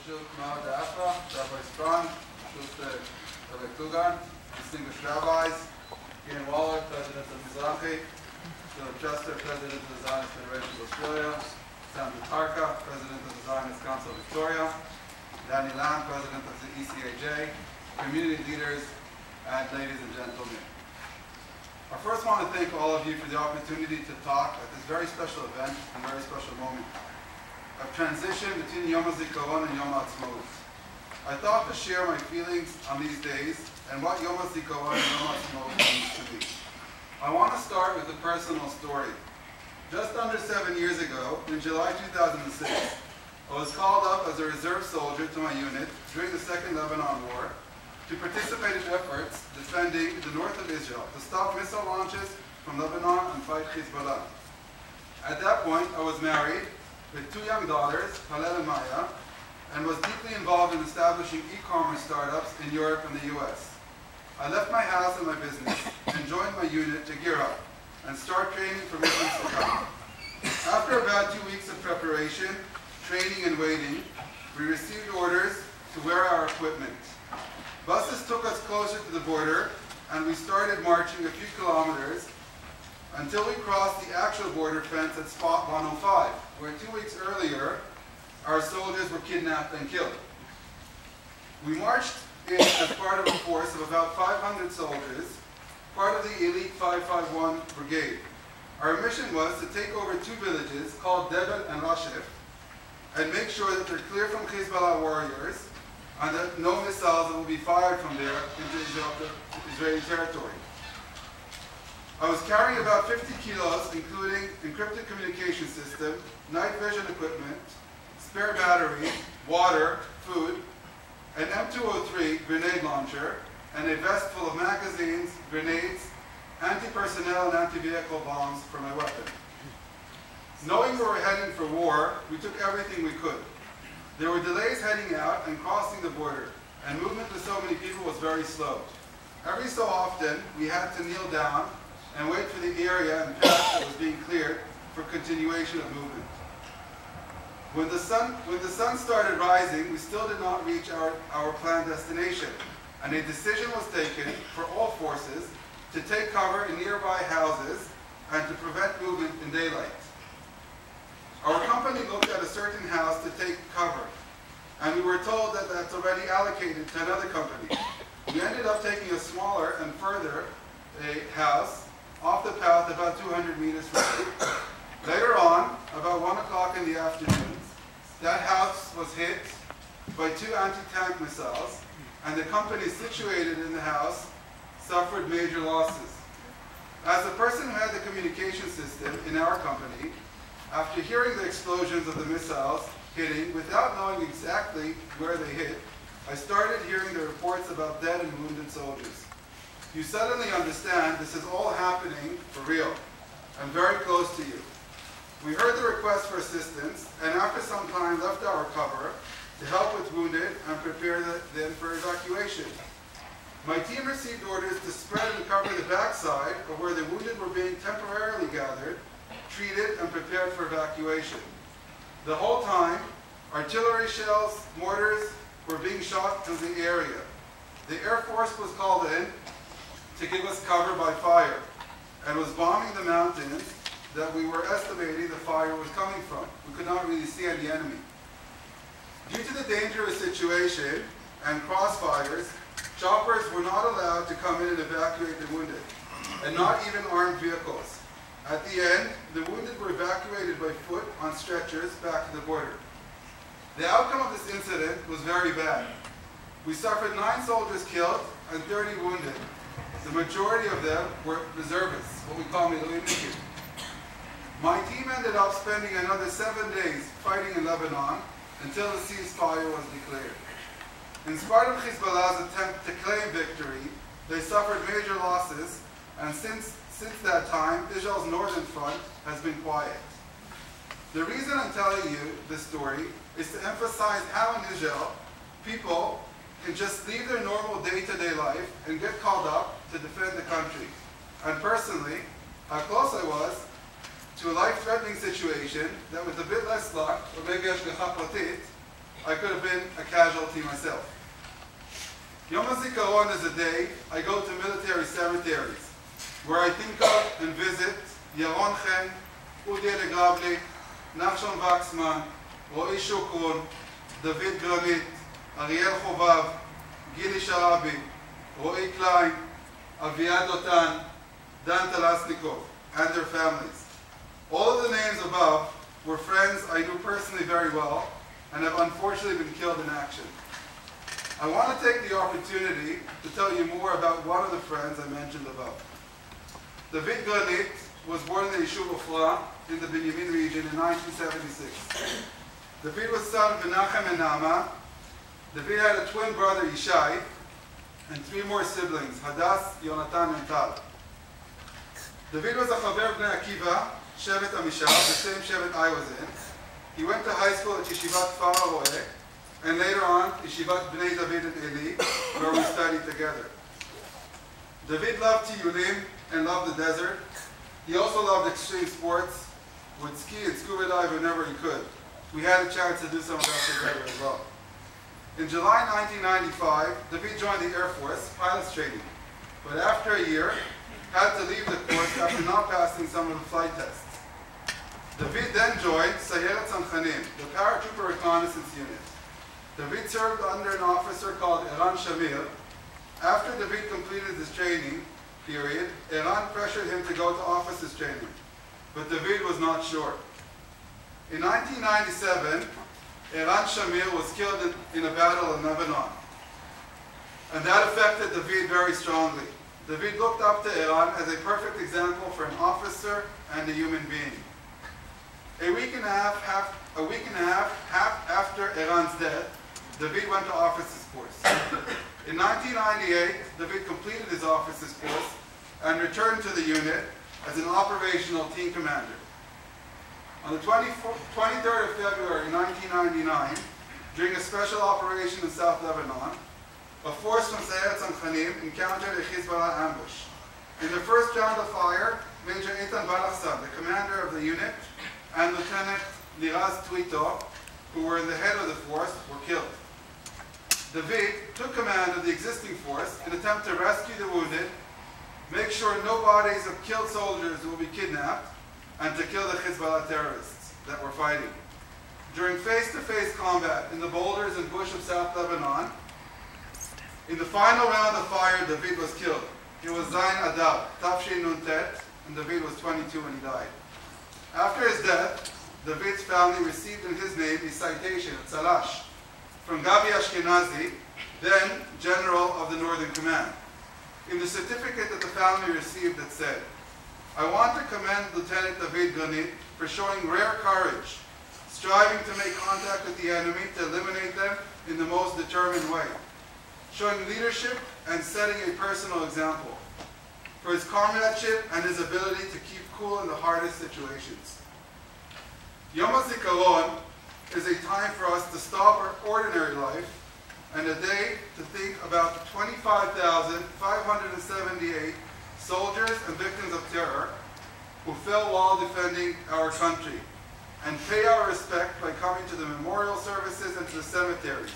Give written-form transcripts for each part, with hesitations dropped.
Rabbi Strong, Rabbi Klugan, distinguished rabbis, Ian Waller, President of Mizrachi, Philip Chester, President of the Zionist Federation of Australia, Sam Tarka, President of the Zionist Council of Victoria, Danny Lamb, President of the ECAJ, community leaders, and ladies and gentlemen. I first want to thank all of you for the opportunity to talk at this very special event and very special moment of transition between Yom Haatzmaut and Yom Haatzmaut. I thought to share my feelings on these days and what Yom Haatzmaut and Yom Haatzmaut means to me. I want to start with a personal story. Just under 7 years ago, in July 2006, I was called up as a reserve soldier to my unit during the Second Lebanon War to participate in efforts defending the north of Israel, to stop missile launches from Lebanon and fight Hezbollah. At that point, I was married with 2 young daughters, Halel and Maya, and was deeply involved in establishing e-commerce startups in Europe and the US. I left my house and my business and joined my unit to gear up and start training for missions to come. After about 2 weeks of preparation, training and waiting, we received orders to wear our equipment. Buses took us closer to the border, and we started marching a few kilometers until we crossed the actual border fence at spot 105, where 2 weeks earlier, our soldiers were kidnapped and killed. We marched in as part of a force of about 500 soldiers, part of the elite 551 brigade. Our mission was to take over 2 villages called Debel and Rashef and make sure that they're clear from Hezbollah warriors and that no missiles will be fired from there into Israeli territory. I was carrying about 50 kilos, including encrypted communication system, night vision equipment, spare batteries, water, food, an M203 grenade launcher, and a vest full of magazines, grenades, anti-personnel and anti-vehicle bombs for my weapon. Knowing we were heading for war, we took everything we could. There were delays heading out and crossing the border, and movement with so many people was very slow. Every so often, we had to kneel down and wait for the area and path that was being cleared for continuation of movement. When the sun started rising, we still did not reach our planned destination, and a decision was taken for all forces to take cover in nearby houses and to prevent movement in daylight. Our company looked at a certain house to take cover, and we were told that that's already allocated to another company. We ended up taking a smaller and further house off the path about 200 meters from it. Later on, about 1 o'clock in the afternoon, that house was hit by 2 anti-tank missiles, and the company situated in the house suffered major losses. As the person who had the communication system in our company, after hearing the explosions of the missiles hitting without knowing exactly where they hit, I started hearing the reports about dead and wounded soldiers. You suddenly understand this is all happening for real and very close to you. We heard the request for assistance, and after some time left our cover to help with wounded and prepare them for evacuation. My team received orders to spread and cover the backside of where the wounded were being temporarily gathered, treated, and prepared for evacuation. The whole time, artillery shells, mortars were being shot through the area. The Air Force was called in to give us cover by fire and was bombing the mountains that we were estimating the fire was coming from. We could not really see any enemy. Due to the dangerous situation and crossfires, choppers were not allowed to come in and evacuate the wounded, and not even armed vehicles. At the end, the wounded were evacuated by foot on stretchers back to the border. The outcome of this incident was very bad. We suffered 9 soldiers killed and 30 wounded. The majority of them were reservists, what we call military. My team ended up spending another 7 days fighting in Lebanon until the ceasefire was declared. In spite of Hezbollah's attempt to claim victory, they suffered major losses, and since that time, Israel's northern front has been quiet. The reason I'm telling you this story is to emphasize how in Israel, people can just leave their normal day-to-day life and get called up to defend the country. And personally, how close I was to a life-threatening situation that with a bit less luck, or maybe ashgacha pratit, I could have been a casualty myself. Yom HaZikaron is a day I go to military cemeteries where I think of and visit Yaron Chen, Udi Legravli, Nachshon Waxman, Ro'i Shukron, David Granit, Ariel Chovav, Gili Sharabi, Ro'i Klein, Aviad Dotan, Dan Talasnikov, and their families. All of the names above were friends I knew personally very well and have unfortunately been killed in action. I want to take the opportunity to tell you more about one of the friends I mentioned above. David Granit was born in the Yishuv Ofra in the Binyamin region in 1976. David was son of Menachem and Nama. David had a twin brother, Yishai, and 3 more siblings, Hadass, Yonatan, and Tal. David was a Chaver Bnei Akiva, Shevet Amishal, the same Shevet I was in. He went to high school at Yeshivat Kfar HaRoeh, and later on, Yeshivat Bnei David and Eli, where we studied together. David loved Tiyulim and loved the desert. He also loved extreme sports, would ski and scuba dive whenever he could. We had a chance to do some of that together as well. In July 1995, David joined the Air Force, pilot's training, but after a year, had to leave the course after not passing some of the flight tests. David then joined Sayeret Tzanchanim, the paratrooper reconnaissance unit. David served under an officer called Eran Shamir. After David completed his training period, Eran pressured him to go to officers training, but David was not sure. In 1997, Eran Shamir was killed in a battle in Lebanon, and that affected David very strongly. David looked up to Eran as a perfect example for an officer and a human being. A week and a half after Eran's death, David went to officers course. In 1998, David completed his officers course and returned to the unit as an operational team commander. On the 23rd of February 1999, during a special operation in South Lebanon, a force from Sayeret Tzanchanim encountered a Hezbollah ambush. In the first round of fire, Major Eitan Balachsan, the commander of the unit, and Lieutenant Liraz Twito, who were in the head of the force, were killed. David took command of the existing force in an attempt to rescue the wounded, make sure no bodies of killed soldiers will be kidnapped, and to kill the Hezbollah terrorists that were fighting. During face-to-face combat in the boulders and bush of South Lebanon, in the final round of fire, David was killed. He was Zayin Adar, Tafshin Nun Tet, and David was 22 when he died. After his death, David's family received in his name a citation, a tzalash, from Gabi Ashkenazi, then General of the Northern Command. In the certificate that the family received, it said, "I want to commend Lieutenant David Granit for showing rare courage, striving to make contact with the enemy to eliminate them in the most determined way, showing leadership and setting a personal example, for his comradeship and his ability to keep cool in the hardest situations." Yom HaZikaron is a time for us to stop our ordinary life and a day to think about the 25,578 soldiers and victims of terror who fell while defending our country, and pay our respect by coming to the memorial services and to the cemeteries.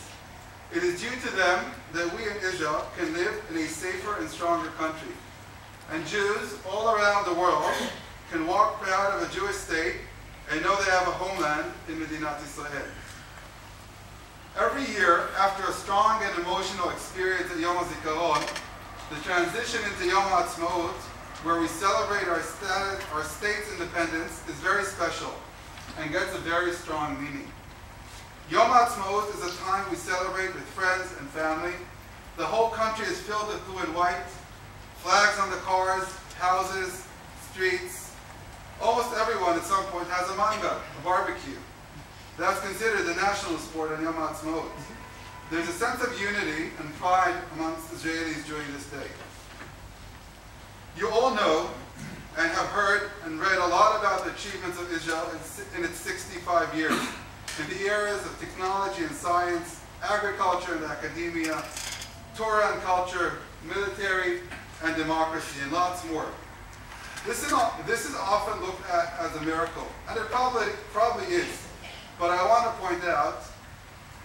It is due to them that we in Israel can live in a safer and stronger country, and Jews all around the world can walk proud of a Jewish state and know they have a homeland in Medinat Israel. Every year, after a strong and emotional experience at Yom HaZikaron, the transition into Yom Haatzmaut, where we celebrate our state's independence, is very special and gets a very strong meaning. Yom Haatzmaut is a time we celebrate with friends and family. The whole country is filled with blue and white, flags on the cars, houses, streets. Almost everyone at some point has a manga, a barbecue. That's considered the national sport on Yom Haatzmaut. There's a sense of unity and pride amongst Israelis during this day. You all know and have heard and read a lot about the achievements of Israel in its 65 years in the areas of technology and science, agriculture and academia, Torah and culture, military and democracy, and lots more. This is often looked at as a miracle, and it probably is. But I want to point out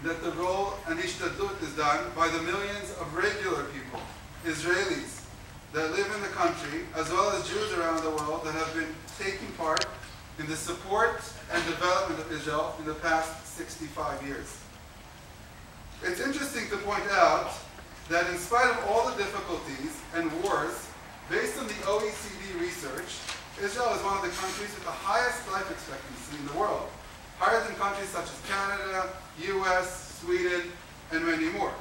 that the role and ishtadlut is done by the millions of regular people, Israelis, that live in the country, as well as Jews around the world that have been taking part in the support and development of Israel in the past 65 years. It's interesting to point out that in spite of all the difficulties and wars, based on the OECD research, Israel is one of the countries with the highest life expectancy in the world, higher than countries such as Canada, US, Sweden, and many more.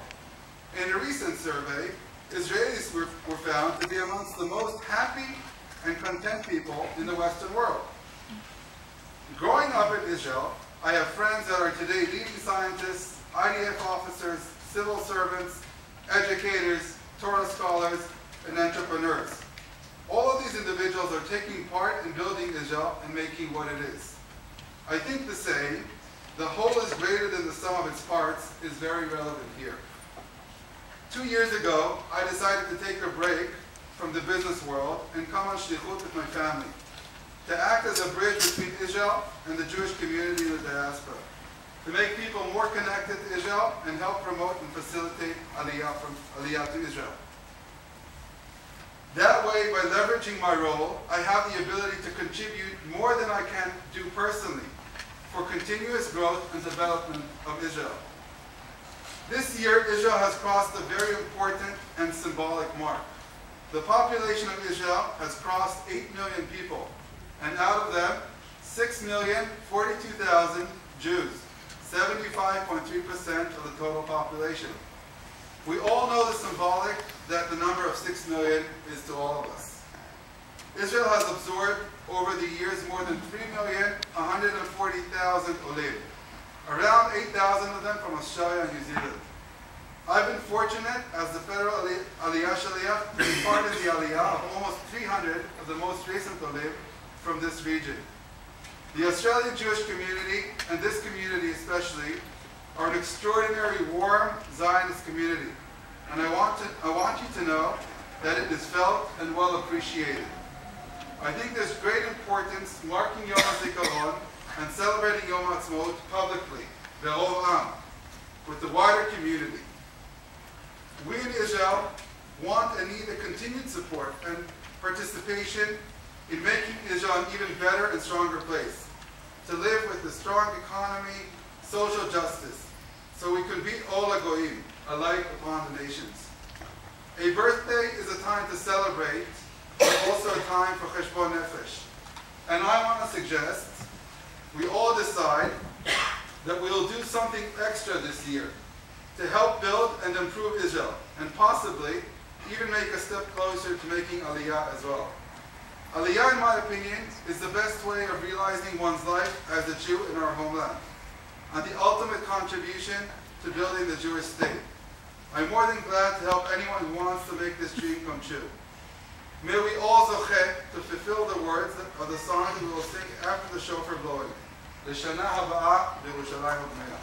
In a recent survey, Israelis were found to be amongst the most happy and content people in the Western world. Growing up in Israel, I have friends that are today leading scientists, IDF officers, civil servants, educators, Torah scholars, and entrepreneurs. All of these individuals are taking part in building Israel and making what it is. I think the saying, the whole is greater than the sum of its parts, is very relevant here. 2 years ago, I decided to take a break from the business world and come on shlichut with my family, to act as a bridge between Israel and the Jewish community in the diaspora, to make people more connected to Israel and help promote and facilitate Aliyah to Israel. That way, by leveraging my role, I have the ability to contribute more than I can do personally for continuous growth and development of Israel. This year, Israel has crossed a very important and symbolic mark. The population of Israel has crossed 8 million people, and out of them, 6,042,000 Jews, 75.3% of the total population. We all know the symbolic that the number of 6 million is to all of us. Israel has absorbed over the years more than 3,140,000 olim, around 8,000 of them from Australia and New Zealand. I've been fortunate as the federal Aliyah Shaliach to be part of the Aliyah of almost 300 of the most recent olim from this region. The Australian Jewish community, and this community especially, are an extraordinary, warm Zionist community. And I want you to know that it is felt and well appreciated. I think there's great importance marking Yom Haatzmaut and celebrating Yom Haatzmaut publicly, Be'rov Am, with the wider community. We in Israel want and need a continued support and participation in making Israel an even better and stronger place, to live with a strong economy, social justice, so we can beat all Goyim, a light upon the nations. A birthday is a time to celebrate, but also a time for cheshbon nefesh. And I want to suggest we all decide that we will do something extra this year to help build and improve Israel, and possibly even make a step closer to making Aliyah as well. Aliyah, in my opinion, is the best way of realizing one's life as a Jew in our homeland, and the ultimate contribution to building the Jewish state. I'm more than glad to help anyone who wants to make this dream come true. May we all zocheh to fulfill the words of the song that we will sing after the shofar blowing. L'shana haba'ah b'Yerushalayim B'neiah.